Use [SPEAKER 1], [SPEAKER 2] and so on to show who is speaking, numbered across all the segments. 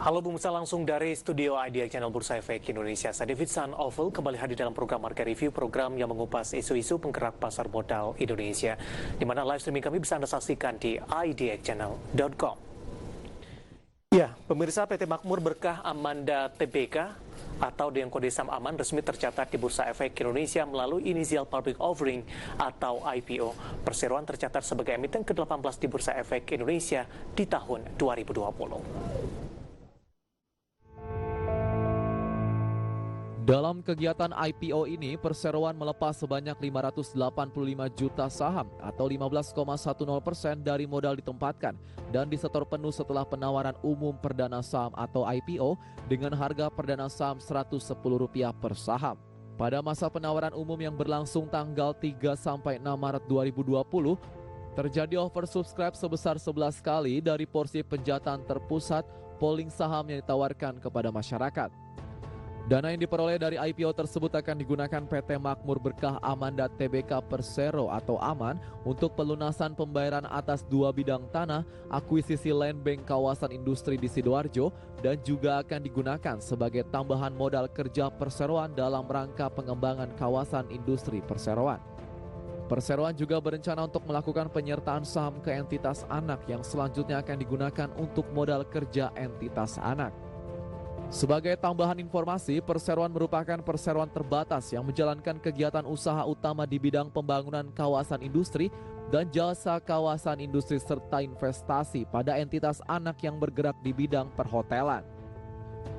[SPEAKER 1] Halo pemirsa, langsung dari studio Idea Channel Bursa Efek Indonesia. Saya David San Oval kembali hadir dalam program Market Review, program yang mengupas isu-isu penggerak pasar modal Indonesia, di mana live streaming kami bisa Anda saksikan di ideachannel.com. Ya, pemirsa, PT Makmur Berkah Amanda Tbk atau dengan kode saham aman resmi tercatat di Bursa Efek Indonesia melalui Initial Public Offering atau IPO. Perseroan tercatat sebagai emiten ke-18 di Bursa Efek Indonesia di tahun 2020.
[SPEAKER 2] Dalam kegiatan IPO ini, perseroan melepas sebanyak 585 juta saham atau 15,10% dari modal ditempatkan dan disetor penuh setelah penawaran umum perdana saham atau IPO dengan harga perdana saham Rp110 per saham. Pada masa penawaran umum yang berlangsung tanggal 3 sampai 6 Maret 2020, terjadi oversubscribe sebesar 11 kali dari porsi penjatan terpusat polling saham yang ditawarkan kepada masyarakat. Dana yang diperoleh dari IPO tersebut akan digunakan PT Makmur Berkah Amanda Tbk Persero atau AMAN untuk pelunasan pembayaran atas 2 bidang tanah, akuisisi land bank kawasan industri di Sidoarjo, dan juga akan digunakan sebagai tambahan modal kerja perseroan dalam rangka pengembangan kawasan industri perseroan. Perseroan juga berencana untuk melakukan penyertaan saham ke entitas anak yang selanjutnya akan digunakan untuk modal kerja entitas anak. Sebagai tambahan informasi, perseroan merupakan perseroan terbatas yang menjalankan kegiatan usaha utama di bidang pembangunan kawasan industri dan jasa kawasan industri serta investasi pada entitas anak yang bergerak di bidang perhotelan.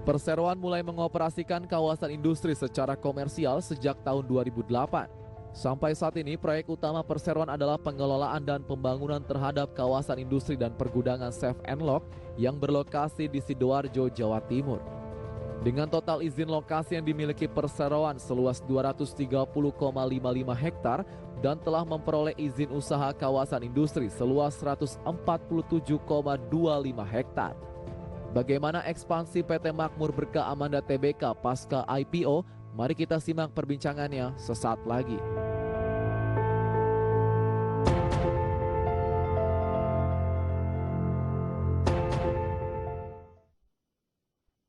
[SPEAKER 2] Perseroan mulai mengoperasikan kawasan industri secara komersial sejak tahun 2008. Sampai saat ini, proyek utama perseroan adalah pengelolaan dan pembangunan terhadap kawasan industri dan pergudangan Safe and Lock yang berlokasi di Sidoarjo, Jawa Timur. Dengan total izin lokasi yang dimiliki perseroan seluas 230,55 hektar dan telah memperoleh izin usaha kawasan industri seluas 147,25 hektar. Bagaimana ekspansi PT Makmur Berkah Amanda Tbk pasca IPO? Mari kita simak perbincangannya sesaat lagi.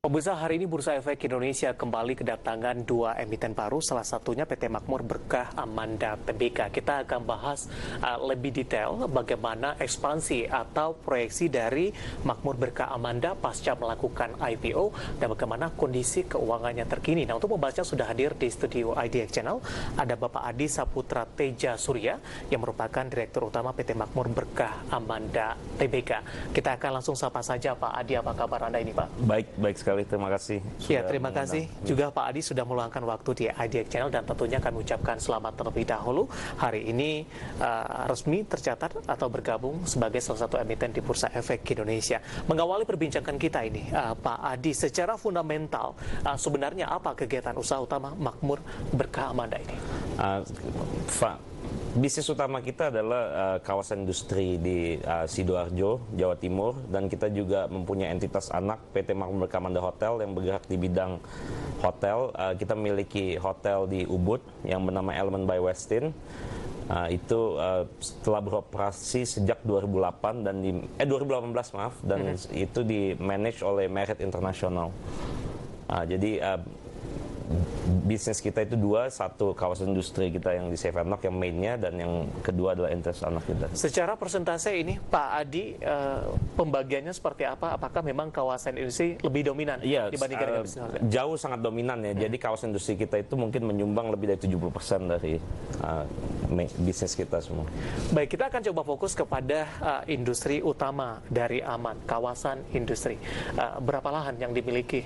[SPEAKER 1] Pemirsa, hari ini Bursa Efek Indonesia kembali kedatangan 2 emiten baru, salah satunya PT Makmur Berkah Amanda Tbk. Kita akan bahas lebih detail bagaimana ekspansi atau proyeksi dari Makmur Berkah Amanda pasca melakukan IPO dan bagaimana kondisi keuangannya terkini. Nah, untuk membahasnya sudah hadir di studio Idea Channel ada Bapak Adi Saputra Teja Surya yang merupakan Direktur Utama PT Makmur Berkah Amanda Tbk. Kita akan langsung sapa saja Pak Adi, apa kabar Anda ini Pak?
[SPEAKER 3] Baik sekali. Terima kasih.
[SPEAKER 1] Ya, terima kasih juga Pak Adi sudah meluangkan waktu di Idea Channel dan tentunya kami ucapkan selamat terlebih dahulu. Hari ini resmi tercatat atau bergabung sebagai salah satu emiten di Bursa Efek Indonesia. Mengawali perbincangan kita ini, Pak Adi, secara fundamental sebenarnya apa kegiatan usaha utama Makmur Berkah Amanda ini?
[SPEAKER 3] Bisnis utama kita adalah kawasan industri di Sidoarjo, Jawa Timur, dan kita juga mempunyai entitas anak PT Makmur Berkah Amanda Hotel yang bergerak di bidang hotel. Kita memiliki hotel di Ubud yang bernama Element by Westin. Itu setelah beroperasi sejak 2008 dan 2018 maaf, dan itu di manage oleh Marriott International. Jadi bisnis kita itu 2, satu kawasan industri kita yang di Safe and Lock yang mainnya, dan yang kedua adalah entitas anak kita.
[SPEAKER 1] Secara persentase ini Pak Adi, pembagiannya seperti apa? Apakah memang kawasan industri lebih dominan dibandingkan dengan bisnis hotel?
[SPEAKER 3] Jauh sangat dominan ya. Jadi kawasan industri kita itu mungkin menyumbang lebih dari 70% dari bisnis kita semua.
[SPEAKER 1] Baik, kita akan coba fokus kepada industri utama dari Aman, kawasan industri. Berapa lahan yang dimiliki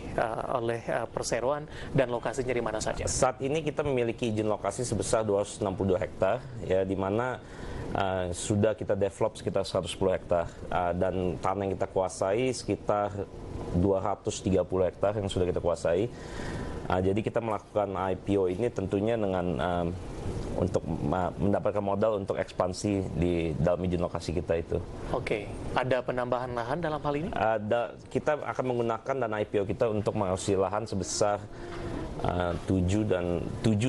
[SPEAKER 1] oleh perseroan dan lokasinya di mana saja?
[SPEAKER 3] Saat ini kita memiliki izin lokasi sebesar 262 hektar, ya, di mana sudah kita develop sekitar 110 hektar, dan tanah yang kita kuasai sekitar 230 hektar yang sudah kita kuasai. Jadi kita melakukan IPO ini tentunya dengan untuk mendapatkan modal untuk ekspansi di dalam izin lokasi kita itu.
[SPEAKER 1] Oke, ada penambahan lahan dalam hal ini?
[SPEAKER 3] Kita akan menggunakan dana IPO kita untuk mengakuisisi lahan sebesar 7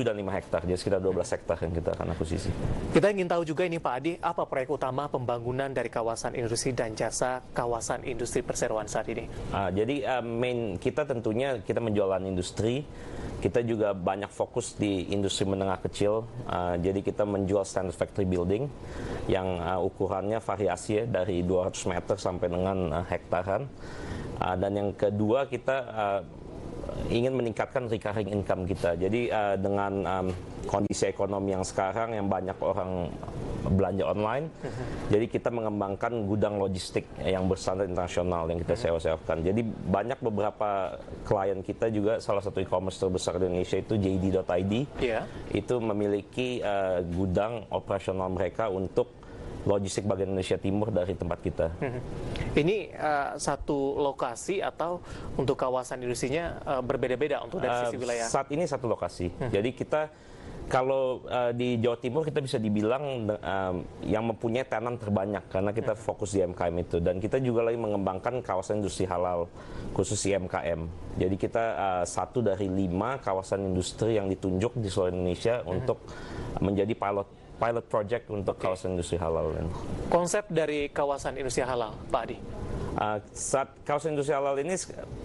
[SPEAKER 3] dan 5 hektar, jadi sekitar 12 hektar yang kita akan akuisisi.
[SPEAKER 1] Kita ingin tahu juga ini Pak Adi, apa proyek utama pembangunan dari kawasan industri dan jasa kawasan industri perseroan saat ini?
[SPEAKER 3] Jadi main kita tentunya kita menjualan industri, kita juga banyak fokus di industri menengah kecil. Jadi kita menjual standard factory building yang ukurannya variasi ya, dari 200 meter sampai dengan hektaran. Dan yang kedua kita ingin meningkatkan recurring income kita. Jadi dengan kondisi ekonomi yang sekarang yang banyak orang belanja online, jadi kita mengembangkan gudang logistik yang berstandar internasional yang kita sewa-sewakan. Jadi banyak beberapa klien kita juga, salah satu e-commerce terbesar di Indonesia itu JD.id, itu memiliki gudang operasional mereka untuk logistik bagian Indonesia Timur dari tempat kita.
[SPEAKER 1] Ini satu lokasi atau untuk kawasan industrinya berbeda-beda untuk dari sisi wilayah?
[SPEAKER 3] Saat ini satu lokasi. Jadi kita kalau di Jawa Timur kita bisa dibilang yang mempunyai tenan terbanyak karena kita fokus di MKM itu, dan kita juga lagi mengembangkan kawasan industri halal khusus IMKM. Jadi kita 1 dari 5 kawasan industri yang ditunjuk di seluruh Indonesia untuk menjadi pilot project untuk kawasan industri halal.
[SPEAKER 1] Konsep dari kawasan industri halal, Pak Adi?
[SPEAKER 3] Saat kawasan industri halal ini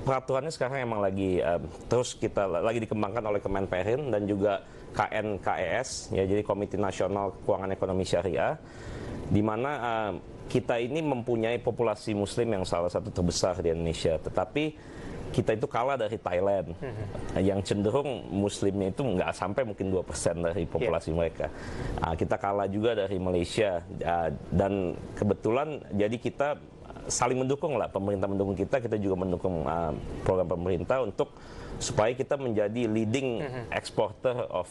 [SPEAKER 3] peraturannya sekarang emang lagi terus kita lagi dikembangkan oleh Kemenperin dan juga KNKES, ya, jadi Komite Nasional Keuangan Ekonomi Syariah, di mana kita ini mempunyai populasi Muslim yang salah satu terbesar di Indonesia, tetapi kita itu kalah dari Thailand, yang cenderung Muslimnya itu nggak sampai mungkin 2% dari populasi mereka. Kita kalah juga dari Malaysia, dan kebetulan jadi kita saling mendukung lah, pemerintah mendukung kita juga mendukung program pemerintah untuk supaya kita menjadi leading exporter of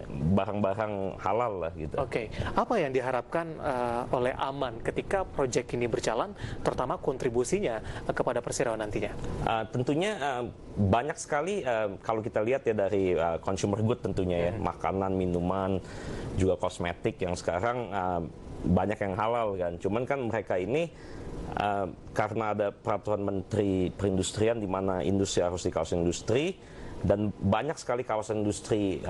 [SPEAKER 3] barang-barang halal lah gitu.
[SPEAKER 1] Oke, apa yang diharapkan oleh Aman ketika proyek ini berjalan, terutama kontribusinya kepada perseroan nantinya?
[SPEAKER 3] Tentunya banyak sekali kalau kita lihat ya dari consumer good tentunya ya, makanan, minuman, juga kosmetik yang sekarang banyak yang halal kan. Cuman kan mereka ini karena ada peraturan Menteri Perindustrian di mana industri harus di kawasan industri, dan banyak sekali kawasan industri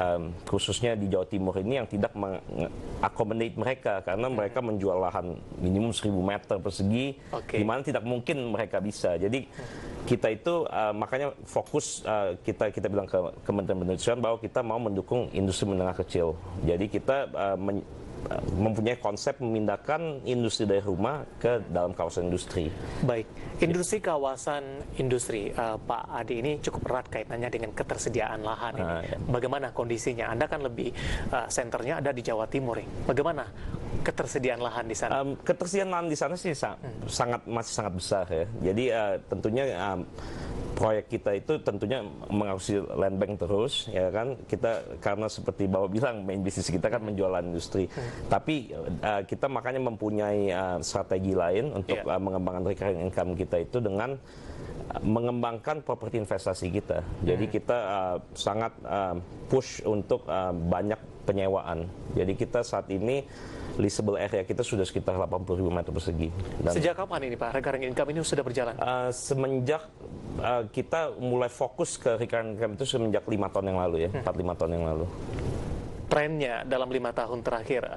[SPEAKER 3] khususnya di Jawa Timur ini yang tidak mengakomodate mereka karena mereka menjual lahan minimum 1000 meter persegi, di mana tidak mungkin mereka bisa. Jadi kita itu makanya fokus kita bilang ke Kementerian Perindustrian bahwa kita mau mendukung industri menengah kecil. Jadi kita mempunyai konsep memindahkan industri dari rumah ke dalam kawasan industri.
[SPEAKER 1] Baik, industri kawasan industri, Pak Adi, ini cukup erat kaitannya dengan ketersediaan lahan ini. Bagaimana kondisinya? Anda kan lebih senternya ada di Jawa Timur. Bagaimana ketersediaan lahan di sana?
[SPEAKER 3] Ketersediaan lahan di sana sih masih sangat besar ya. Jadi tentunya proyek kita itu tentunya mengakuisisi land bank terus, ya kan. Kita karena seperti Bapak bilang main bisnis kita kan menjual industri. Tapi kita makanya mempunyai strategi lain untuk mengembangkan recurring income kita itu dengan mengembangkan properti investasi kita. Jadi kita sangat push untuk banyak penyewaan. Jadi kita saat ini leasable area kita sudah sekitar 80.000 meter persegi. Dan
[SPEAKER 1] sejak kapan ini Pak recurring income ini sudah berjalan?
[SPEAKER 3] Semenjak kita mulai fokus ke recurring income itu semenjak 5 tahun yang lalu ya, 4-5 tahun yang lalu.
[SPEAKER 1] Trennya dalam 5 tahun terakhir,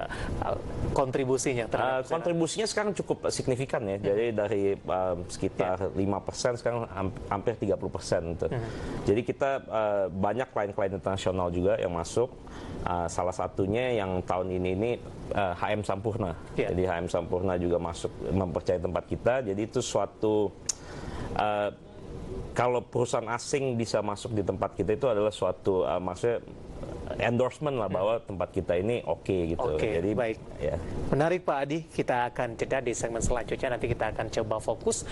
[SPEAKER 1] kontribusinya terhadap
[SPEAKER 3] kontribusinya sekarang cukup signifikan ya. Jadi dari sekitar 5% sekarang hampir 30%. Jadi kita banyak klien-klien internasional juga yang masuk. Salah satunya yang tahun ini HM Sampurna. Jadi HM Sampurna juga masuk mempercayai tempat kita. Jadi itu suatu kalau perusahaan asing bisa masuk di tempat kita itu adalah suatu maksudnya endorsement lah bahwa tempat kita ini oke gitu.
[SPEAKER 1] Jadi baik.
[SPEAKER 3] Ya.
[SPEAKER 1] Menarik Pak Adi, kita akan jeda di segmen selanjutnya. Nanti kita akan coba fokus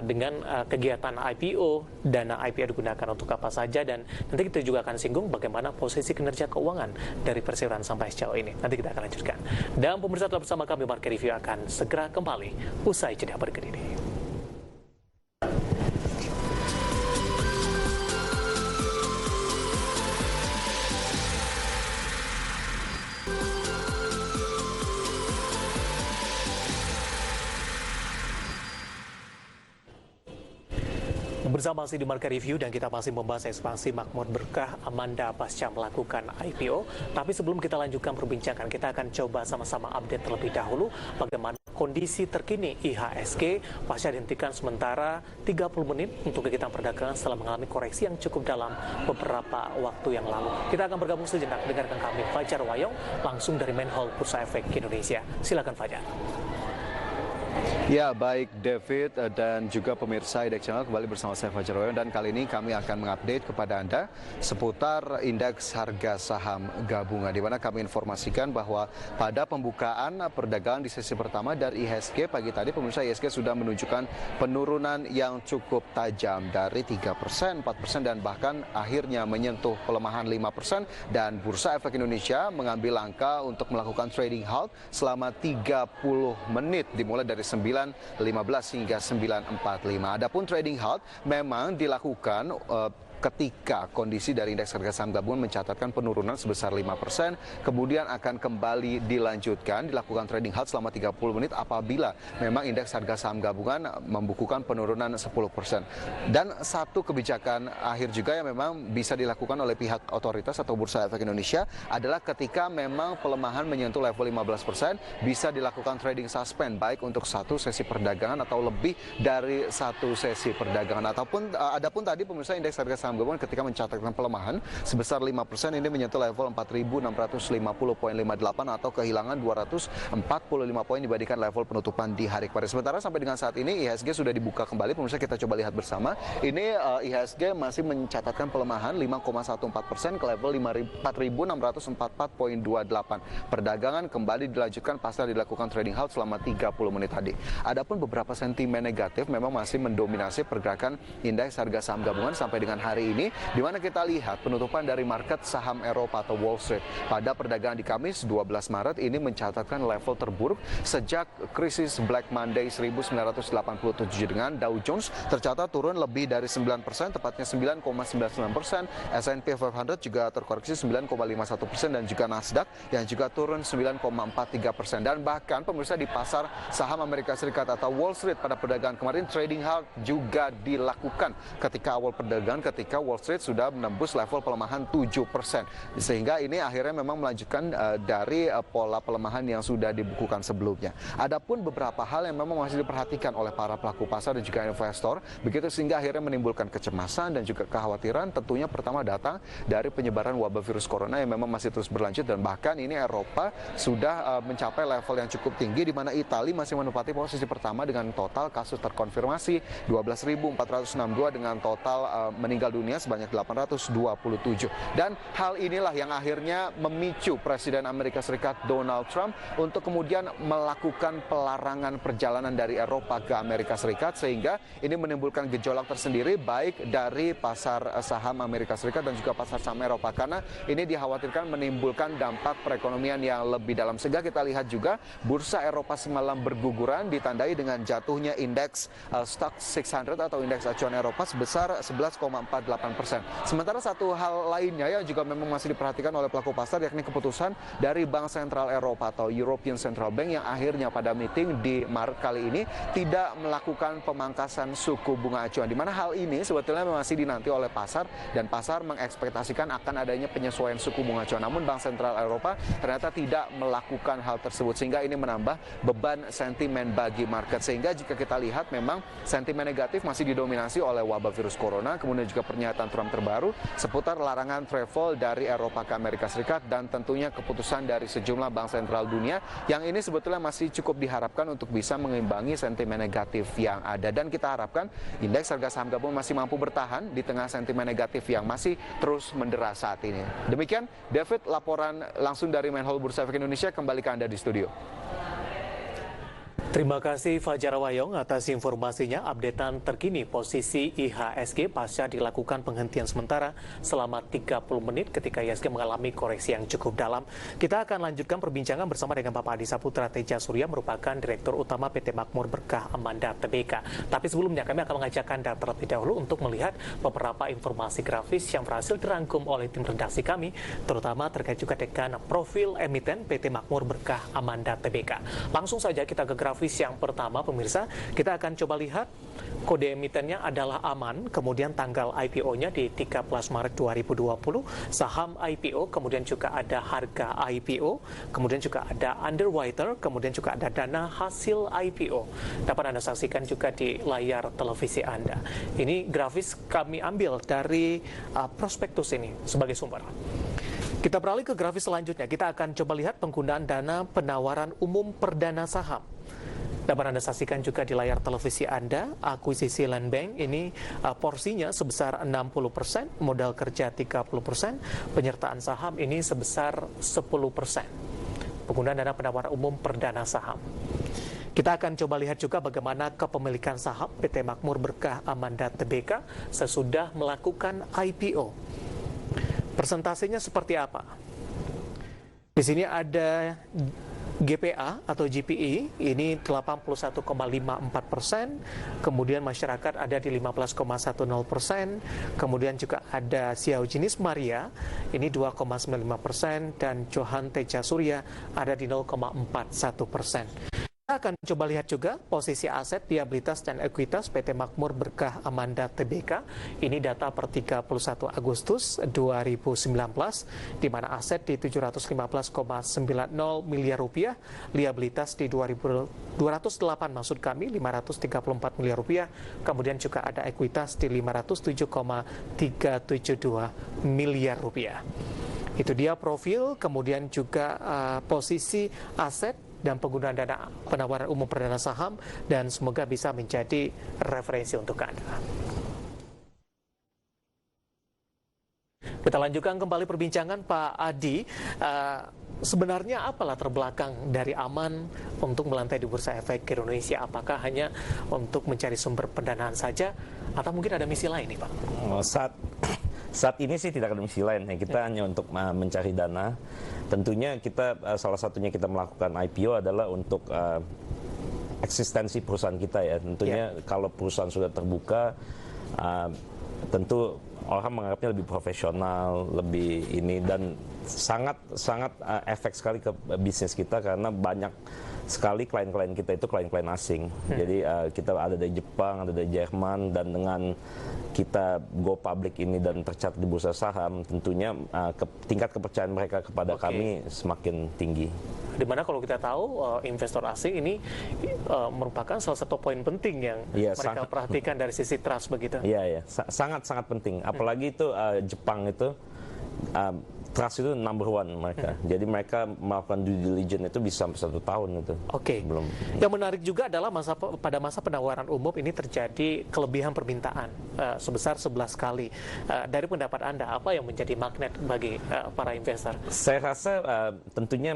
[SPEAKER 1] dengan kegiatan IPO, dana IPO digunakan untuk apa saja, dan nanti kita juga akan singgung bagaimana posisi kinerja keuangan dari perseroan sampai sejauh ini. Nanti kita akan lanjutkan. Dan pemirsa tetap bersama kami, Market Review akan segera kembali usai jeda berikut ini. Bersama masih di Market Review dan kita masih membahas ekspansi Makmur Berkah Amanda pasca melakukan IPO. Tapi sebelum kita lanjutkan perbincangan, kita akan coba sama-sama update terlebih dahulu bagaimana kondisi terkini IHSG pasca dihentikan sementara 30 menit untuk kegiatan perdagangan setelah mengalami koreksi yang cukup dalam beberapa waktu yang lalu. Kita akan bergabung sejenak, dengarkan kami Fajar Wayong langsung dari Main Hall Bursa Efek Indonesia. Silakan Fajar.
[SPEAKER 4] Ya, baik David dan juga pemirsa IDX Channel, kembali bersama saya Fajar Wayong, dan kali ini kami akan mengupdate kepada Anda seputar indeks harga saham gabungan, di mana kami informasikan bahwa pada pembukaan perdagangan di sesi pertama dari IHSG pagi tadi, pemirsa, IHSG sudah menunjukkan penurunan yang cukup tajam dari 3%, 4%, dan bahkan akhirnya menyentuh pelemahan 5%, dan Bursa Efek Indonesia mengambil langkah untuk melakukan trading halt selama 30 menit dimulai dari 9.15 hingga 9.45. Adapun trading halt memang dilakukan ketika kondisi dari indeks harga saham gabungan mencatatkan penurunan sebesar 5%, kemudian akan kembali dilakukan trading halt selama 30 menit apabila memang indeks harga saham gabungan membukukan penurunan 10%. Dan satu kebijakan akhir juga yang memang bisa dilakukan oleh pihak otoritas atau Bursa Efek Indonesia adalah ketika memang pelemahan menyentuh level 15%, bisa dilakukan trading suspend baik untuk satu sesi perdagangan atau lebih dari satu sesi perdagangan. Adapun tadi pemirsa, indeks harga saham gabungan ketika mencatatkan pelemahan sebesar 5% ini menyentuh level 4.650.58 atau kehilangan 245 poin dibandingkan level penutupan di hari kemarin. Sementara sampai dengan saat ini IHSG sudah dibuka kembali. Pemirsa, kita coba lihat bersama. Ini IHSG masih mencatatkan pelemahan 5,14% ke level 4.644.28. Perdagangan kembali dilanjutkan pasca dilakukan trading halt selama 30 menit tadi. Adapun beberapa sentimen negatif memang masih mendominasi pergerakan indeks harga saham gabungan sampai dengan hari ini, di mana kita lihat penutupan dari market saham Eropa atau Wall Street pada perdagangan di Kamis 12 Maret ini mencatatkan level terburuk sejak krisis Black Monday 1987, dengan Dow Jones tercatat turun lebih dari 9%, tepatnya 9,99%, S&P 500 juga terkoreksi 9,51%, dan juga Nasdaq yang juga turun 9,43%. Dan bahkan pemirsa, di pasar saham Amerika Serikat atau Wall Street pada perdagangan kemarin trading halt juga dilakukan ketika awal perdagangan, ketika Wall Street sudah menembus level pelemahan 7%. Sehingga ini akhirnya memang melanjutkan dari pola pelemahan yang sudah dibukukan sebelumnya. Adapun beberapa hal yang memang masih diperhatikan oleh para pelaku pasar dan juga investor, begitu sehingga akhirnya menimbulkan kecemasan dan juga kekhawatiran. Tentunya pertama datang dari penyebaran wabah virus corona yang memang masih terus berlanjut, dan bahkan ini Eropa sudah mencapai level yang cukup tinggi, di mana Italia masih menempati posisi pertama dengan total kasus terkonfirmasi 12.462 dengan total meninggal dunia sebanyak 827. Dan hal inilah yang akhirnya memicu Presiden Amerika Serikat Donald Trump untuk kemudian melakukan pelarangan perjalanan dari Eropa ke Amerika Serikat, sehingga ini menimbulkan gejolak tersendiri baik dari pasar saham Amerika Serikat dan juga pasar saham Eropa, karena ini dikhawatirkan menimbulkan dampak perekonomian yang lebih dalam. Sehingga kita lihat juga bursa Eropa semalam berguguran ditandai dengan jatuhnya indeks Stoxx 600 atau indeks acuan Eropa sebesar 11,48%. Sementara satu hal lainnya yang juga memang masih diperhatikan oleh pelaku pasar, yakni keputusan dari Bank Sentral Eropa atau European Central Bank yang akhirnya pada meeting di Maret kali ini tidak melakukan pemangkasan suku bunga acuan, di mana hal ini sebetulnya masih dinanti oleh pasar, dan pasar mengekspektasikan akan adanya penyesuaian suku bunga acuan. Namun Bank Sentral Eropa ternyata tidak melakukan hal tersebut, sehingga ini menambah beban sentimen bagi market. Sehingga jika kita lihat memang sentimen negatif masih didominasi oleh wabah virus corona, kemudian juga pernyataan Trump terbaru seputar larangan travel dari Eropa ke Amerika Serikat, dan tentunya keputusan dari sejumlah bank sentral dunia yang ini sebetulnya masih cukup diharapkan untuk bisa mengimbangi sentimen negatif yang ada. Dan kita harapkan indeks harga saham gabungan masih mampu bertahan di tengah sentimen negatif yang masih terus mendera saat ini. Demikian David, laporan langsung dari Main Hall Bursa Efek Indonesia, kembali ke Anda di studio.
[SPEAKER 1] Terima kasih Fajar Wayong atas informasinya. Updatean terkini posisi IHSG pasca dilakukan penghentian sementara selama 30 menit ketika IHSG mengalami koreksi yang cukup dalam. Kita akan lanjutkan perbincangan bersama dengan Bapak Adi Saputra Teja Surya, merupakan Direktur Utama PT Makmur Berkah Amanda Tbk. Tapi sebelumnya kami akan mengajak Anda terlebih dahulu untuk melihat beberapa informasi grafis yang berhasil dirangkum oleh tim redaksi kami, terutama terkait juga dengan profil emiten PT Makmur Berkah Amanda Tbk. Langsung saja kita ke grafis grafis yang pertama, pemirsa, kita akan coba lihat kode emitennya adalah aman, kemudian tanggal IPO-nya di 13 Maret 2020, saham IPO, kemudian juga ada harga IPO, kemudian juga ada underwriter, kemudian juga ada dana hasil IPO. Dapat Anda saksikan juga di layar televisi Anda. Ini grafis kami ambil dari prospektus ini sebagai sumber. Kita beralih ke grafis selanjutnya. Kita akan coba lihat penggunaan dana penawaran umum perdana saham. Dapat Anda saksikan juga di layar televisi Anda, akuisisi land bank ini porsinya sebesar 60%, modal kerja 30%, penyertaan saham ini sebesar 10%. Penggunaan dana penawaran umum perdana saham. Kita akan coba lihat juga bagaimana kepemilikan saham PT Makmur Berkah Amanda Tbk sesudah melakukan IPO. Persentasenya seperti apa? Di sini ada GPA atau GPE, ini 81,54%, kemudian masyarakat ada di 15,10%, kemudian juga ada Xiao Jenis Maria, ini 2,95%, dan Johan Teja Surya ada di 0,41%. Kita akan coba lihat juga posisi aset, liabilitas, dan ekuitas PT Makmur Berkah Amanda Tbk. Ini data per 31 Agustus 2019, di mana aset di 715,90 miliar rupiah, liabilitas di 208 maksud kami 534 miliar rupiah, kemudian juga ada ekuitas di 507,372 miliar rupiah. Itu dia profil, kemudian juga posisi aset dan penggunaan dana penawaran umum perdana saham, dan semoga bisa menjadi referensi untuk Anda. Kita lanjutkan kembali perbincangan, Pak Adi. Sebenarnya apalah terbelakang dari Aman untuk melantai di Bursa Efek Indonesia? Apakah hanya untuk mencari sumber pendanaan saja, atau mungkin ada misi lain nih, Pak?
[SPEAKER 3] Saat ini sih tidak ada misi lain, kita hanya untuk mencari dana. Tentunya kita salah satunya kita melakukan IPO adalah untuk eksistensi perusahaan kita ya. Tentunya kalau perusahaan sudah terbuka, tentu orang menganggapnya lebih profesional, lebih ini, dan sangat efek sekali ke bisnis kita karena banyak sekali klien-klien kita itu klien-klien asing. Jadi kita ada dari Jepang, ada dari Jerman, dan dengan kita go public ini dan tercatat di bursa saham, tentunya tingkat kepercayaan mereka kepada kami semakin tinggi.
[SPEAKER 1] Dimana kalau kita tahu investor asing ini merupakan salah satu poin penting yang mereka perhatikan dari sisi trust begitu.
[SPEAKER 3] Iya, sangat penting. Apalagi itu Jepang itu trust itu number one mereka. Jadi mereka melakukan due diligence itu bisa sampai 1 tahun itu. Belum.
[SPEAKER 1] Yang menarik juga adalah pada masa penawaran umum ini terjadi kelebihan permintaan sebesar 11 kali. Dari pendapat Anda, apa yang menjadi magnet bagi para investor?
[SPEAKER 3] Saya rasa tentunya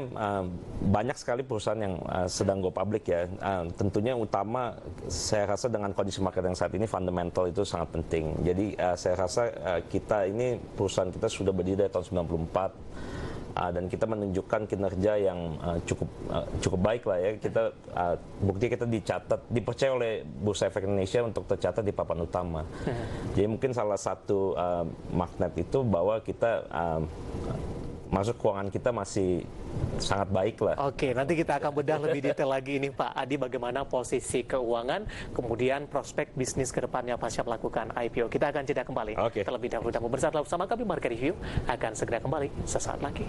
[SPEAKER 3] banyak sekali perusahaan yang sedang go public ya. Tentunya utama saya rasa dengan kondisi market yang saat ini fundamental itu sangat penting. Jadi saya rasa kita ini perusahaan kita sudah berdiri dari tahun 94. Dan kita menunjukkan kinerja yang cukup baik lah ya. Kita bukti kita dipercaya oleh Bursa Efek Indonesia untuk tercatat di papan utama. Jadi mungkin salah satu magnet itu bahwa kita masuk keuangan kita masih sangat baik lah.
[SPEAKER 1] Nanti kita akan bedah lebih detail lagi ini Pak Adi, bagaimana posisi keuangan, kemudian prospek bisnis ke depannya pasca melakukan IPO. Kita akan jeda kembali terlebih dahulu, dan bersama kami Market Review akan segera kembali sesaat lagi.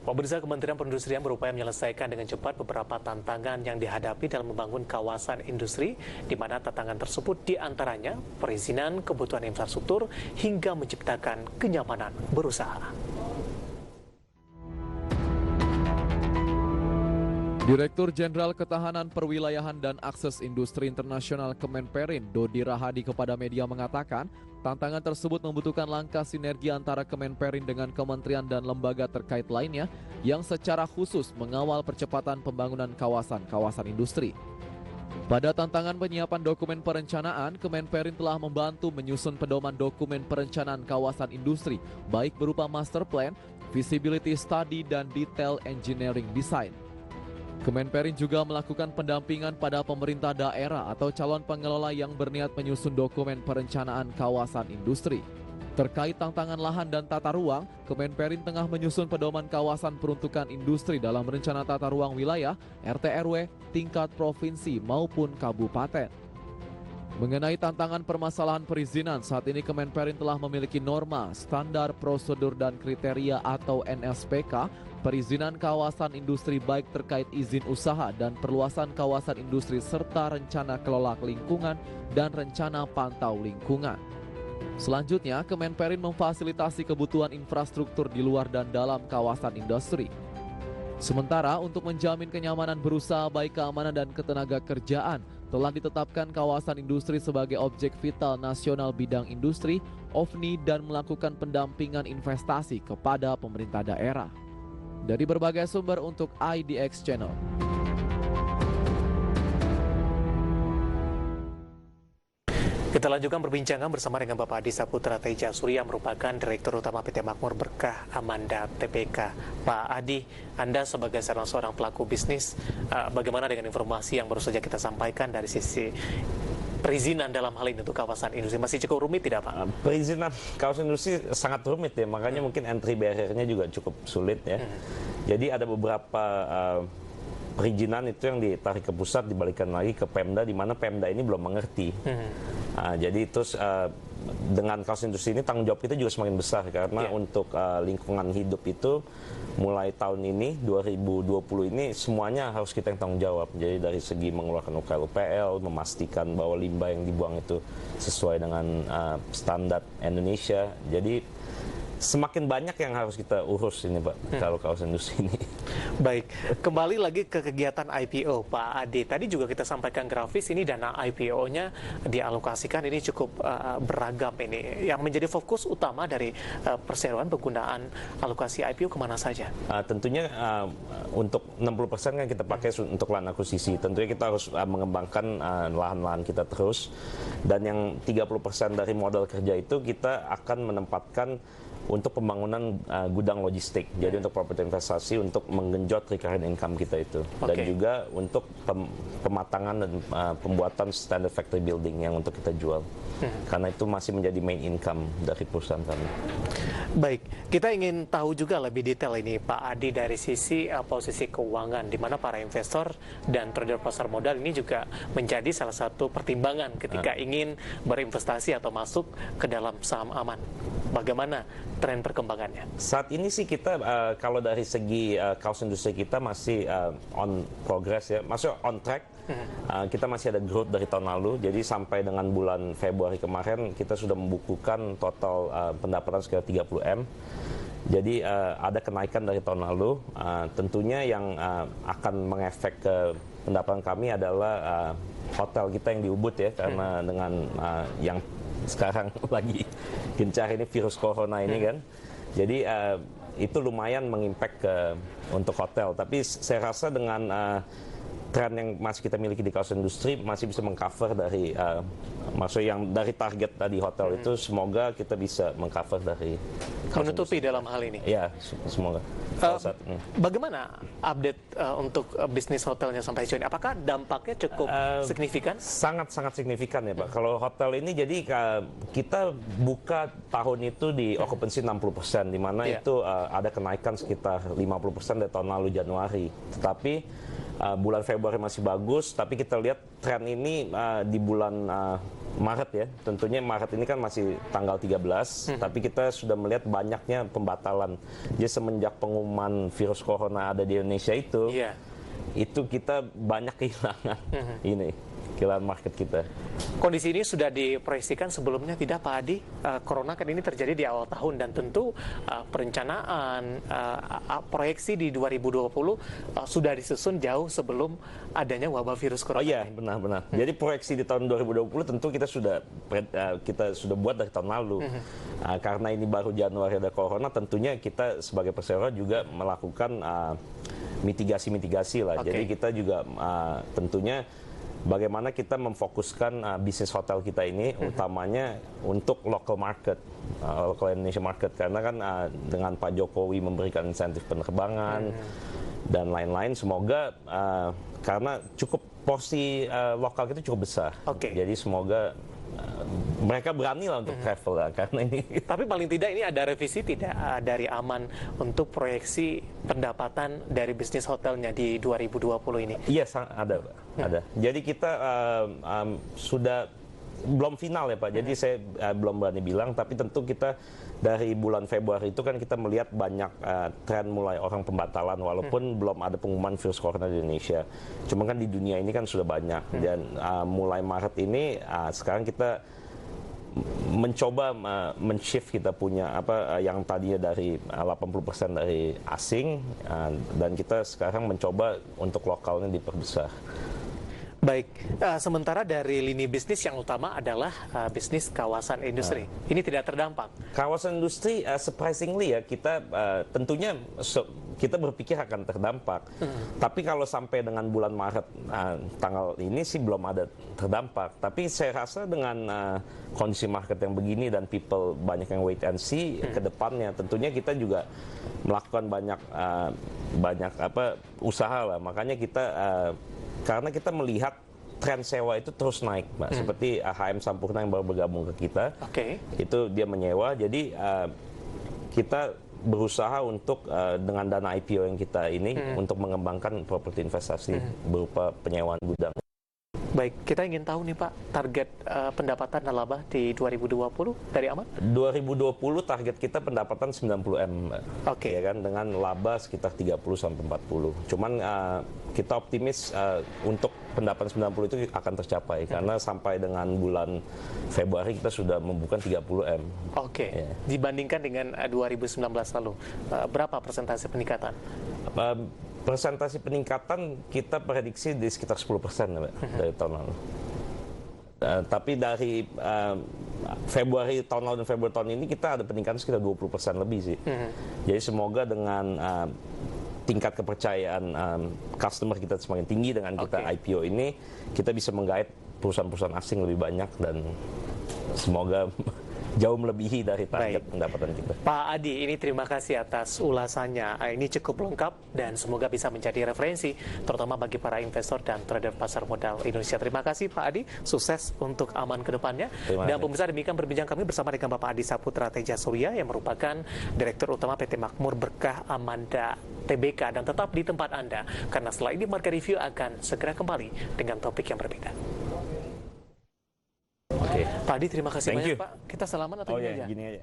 [SPEAKER 1] Pemirsa, Kementerian Perindustrian berupaya menyelesaikan dengan cepat beberapa tantangan yang dihadapi dalam membangun kawasan industri, di mana tantangan tersebut diantaranya perizinan, kebutuhan infrastruktur, hingga menciptakan kenyamanan berusaha.
[SPEAKER 2] Direktur Jenderal Ketahanan Perwilayahan dan Akses Industri Internasional Kemenperin, Dodi Rahadi, kepada media mengatakan, tantangan tersebut membutuhkan langkah sinergi antara Kemenperin dengan kementerian dan lembaga terkait lainnya yang secara khusus mengawal percepatan pembangunan kawasan-kawasan industri. Pada tantangan penyiapan dokumen perencanaan, Kemenperin telah membantu menyusun pedoman dokumen perencanaan kawasan industri, baik berupa master plan, feasibility study, dan detail engineering design. Kemenperin juga melakukan pendampingan pada pemerintah daerah atau calon pengelola yang berniat menyusun dokumen perencanaan kawasan industri. Terkait tantangan lahan dan tata ruang, Kemenperin tengah menyusun pedoman kawasan peruntukan industri dalam rencana tata ruang wilayah, RT/RW, tingkat provinsi maupun kabupaten. Mengenai tantangan permasalahan perizinan, saat ini Kemenperin telah memiliki norma, standar, prosedur, dan kriteria atau NSPK, perizinan kawasan industri baik terkait izin usaha dan perluasan kawasan industri serta rencana kelola lingkungan dan rencana pantau lingkungan. Selanjutnya, Kemenperin memfasilitasi kebutuhan infrastruktur di luar dan dalam kawasan industri. Sementara untuk menjamin kenyamanan berusaha baik keamanan dan ketenaga kerjaan, telah ditetapkan kawasan industri sebagai objek vital nasional bidang industri, OVNI, dan melakukan pendampingan investasi kepada pemerintah daerah. Dari berbagai sumber untuk IDX Channel.
[SPEAKER 1] Kita lanjutkan perbincangan bersama dengan Bapak Adi Saputra Teja Surya, merupakan Direktur Utama PT Makmur Berkah Amanda Tbk. Pak Adi, Anda sebagai salah seorang pelaku bisnis, bagaimana dengan informasi yang baru saja kita sampaikan dari sisi perizinan dalam hal ini untuk kawasan industri? Masih cukup rumit tidak, Pak?
[SPEAKER 3] Perizinan kawasan industri sangat rumit ya, makanya mungkin entry barrier-nya juga cukup sulit ya. Jadi ada beberapa perizinan itu yang ditarik ke pusat, dibalikan lagi ke Pemda, di mana Pemda ini belum mengerti. Jadi terus dengan kawasan industri ini tanggung jawab kita juga semakin besar, karena untuk lingkungan hidup itu mulai tahun ini 2020 ini semuanya harus kita yang tanggung jawab. Jadi dari segi mengeluarkan UKL, memastikan bahwa limbah yang dibuang itu sesuai dengan standar Indonesia. Jadi semakin banyak yang harus kita urus ini, Pak, kalau kawasan industri ini.
[SPEAKER 1] Baik, kembali lagi ke kegiatan IPO, Pak Adi. Tadi juga kita sampaikan grafis ini, dana IPO-nya dialokasikan ini cukup beragam ini. Yang menjadi fokus utama dari perseroan penggunaan alokasi IPO kemana saja?
[SPEAKER 3] Tentunya untuk 60% kan kita pakai untuk lahan akuisisi. Tentunya kita harus mengembangkan lahan-lahan kita terus. Dan yang 30% dari modal kerja itu kita akan menempatkan untuk pembangunan gudang logistik. Jadi untuk properti investasi, untuk menggenjot recurrent income kita itu. Dan juga untuk pematangan dan pembuatan standard factory building yang untuk kita jual. Karena itu masih menjadi main income dari perusahaan kami.
[SPEAKER 1] Baik, kita ingin tahu juga lebih detail ini, Pak Adi, dari sisi posisi keuangan, di mana para investor dan trader pasar modal ini juga menjadi salah satu pertimbangan ketika ingin berinvestasi atau masuk ke dalam saham aman. Bagaimana tren perkembangannya?
[SPEAKER 3] Saat ini sih kita kalau dari segi kawasan industri kita masih on progress ya, masih on track. Kita masih ada growth dari tahun lalu. Jadi sampai dengan bulan Februari kemarin kita sudah membukukan total pendapatan sekitar 30 M. Jadi ada kenaikan dari tahun lalu. Tentunya yang akan mengefek ke pendapatan kami adalah hotel kita yang di Ubud ya, karena dengan yang sekarang lagi gencar ini virus corona ini kan. Jadi itu lumayan mengimpact untuk hotel. Tapi saya rasa dengan tren yang masih kita miliki di kawasan industri masih bisa mengcover dari maksud yang dari target tadi hotel itu, semoga kita bisa mengcover dari
[SPEAKER 1] menutupi dalam hal ini.
[SPEAKER 3] Ya, semoga.
[SPEAKER 1] Bagaimana update untuk bisnis hotelnya sampai sejauh ini? Apakah dampaknya cukup signifikan?
[SPEAKER 3] Sangat-sangat signifikan ya, Pak. Kalau hotel ini jadi kita buka tahun itu di okupansi 60%, di mana itu ada kenaikan sekitar 50% dari tahun lalu Januari. Tetapi bulan Februari masih bagus, tapi kita lihat tren ini di bulan Maret ya. Tentunya Maret ini kan masih tanggal 13, tapi kita sudah melihat banyaknya pembatalan. Jadi semenjak pengumuman virus corona ada di Indonesia itu kita banyak kehilangan kehilangan market kita.
[SPEAKER 1] Kondisi ini sudah diproyeksikan sebelumnya tidak, Pak Adi? Corona kan ini terjadi di awal tahun, dan tentu perencanaan proyeksi di 2020 sudah disusun jauh sebelum adanya wabah virus corona.
[SPEAKER 3] Oh iya, benar-benar. Jadi proyeksi di tahun 2020 tentu kita sudah buat dari tahun lalu. Karena ini baru Januari ada corona, tentunya kita sebagai perseroan juga melakukan mitigasi-mitigasi lah. Jadi kita juga tentunya bagaimana kita memfokuskan bisnis hotel kita ini utamanya untuk local market, local Indonesia market, karena kan dengan Pak Jokowi memberikan insentif penerbangan, dan lain-lain. Semoga karena cukup porsi lokal kita cukup besar. Jadi semoga mereka berani lah untuk travel lah, karena ini.
[SPEAKER 1] Tapi paling tidak ini ada revisi tidak dari Aman untuk proyeksi pendapatan dari bisnis hotelnya di 2020 ini?
[SPEAKER 3] Iya, ada Pak. Ada. Jadi kita sudah belum final ya Pak, jadi saya belum berani bilang, tapi tentu kita dari bulan Februari itu kan kita melihat banyak tren mulai orang pembatalan, walaupun belum ada pengumuman virus corona di Indonesia. Cuma kan di dunia ini kan sudah banyak, dan mulai Maret ini sekarang kita mencoba men-shift kita punya yang tadinya dari 80% dari asing, dan kita sekarang mencoba untuk lokalnya diperbesar.
[SPEAKER 1] Baik, sementara dari lini bisnis yang utama adalah bisnis kawasan industri. Ini tidak terdampak.
[SPEAKER 3] Kawasan industri, surprisingly ya, kita tentunya kita berpikir akan terdampak. Tapi kalau sampai dengan bulan Maret tanggal ini sih belum ada terdampak. Tapi saya rasa dengan kondisi market yang begini dan people banyak yang wait and see ke depannya, tentunya kita juga melakukan banyak usaha lah. Makanya kita karena kita melihat tren sewa itu terus naik, Mbak. Seperti HM Sampurna yang baru bergabung ke kita, itu dia menyewa. Jadi kita berusaha untuk dengan dana IPO yang kita ini untuk mengembangkan properti investasi berupa penyewaan gudang.
[SPEAKER 1] Baik, kita ingin tahu nih Pak, target pendapatan dan laba di 2020 dari Aman?
[SPEAKER 3] 2020 target kita pendapatan 90M, ya kan, dengan laba sekitar 30-40. Cuman kita optimis untuk pendapatan 90 itu akan tercapai, karena sampai dengan bulan Februari kita sudah membuka 30M.
[SPEAKER 1] Dibandingkan dengan 2019 lalu, berapa persentase peningkatan?
[SPEAKER 3] Persentase peningkatan kita prediksi di sekitar 10% dari tahun lalu. Tapi dari Februari tahun lalu dan Februari tahun ini kita ada peningkatan sekitar 20% lebih sih. Jadi semoga dengan tingkat kepercayaan customer kita semakin tinggi dengan kita IPO ini, kita bisa menggait perusahaan-perusahaan asing lebih banyak, dan semoga jauh melebihi dari target pendapatan kita.
[SPEAKER 1] Pak Adi, ini terima kasih atas ulasannya. Ini cukup lengkap dan semoga bisa menjadi referensi, terutama bagi para investor dan trader pasar modal Indonesia. Terima kasih Pak Adi, sukses untuk Aman ke depannya. Dan pemirsa, demikian berbincang kami bersama dengan Bapak Adi Saputra Teja Surya yang merupakan Direktur Utama PT Makmur Berkah Amanda Tbk. Dan tetap di tempat Anda, karena setelah ini Market Review akan segera kembali dengan topik yang berbeda. Pak Adi, terima kasih banyak Pak. Kita salaman atau gini aja?
[SPEAKER 3] Gini aja.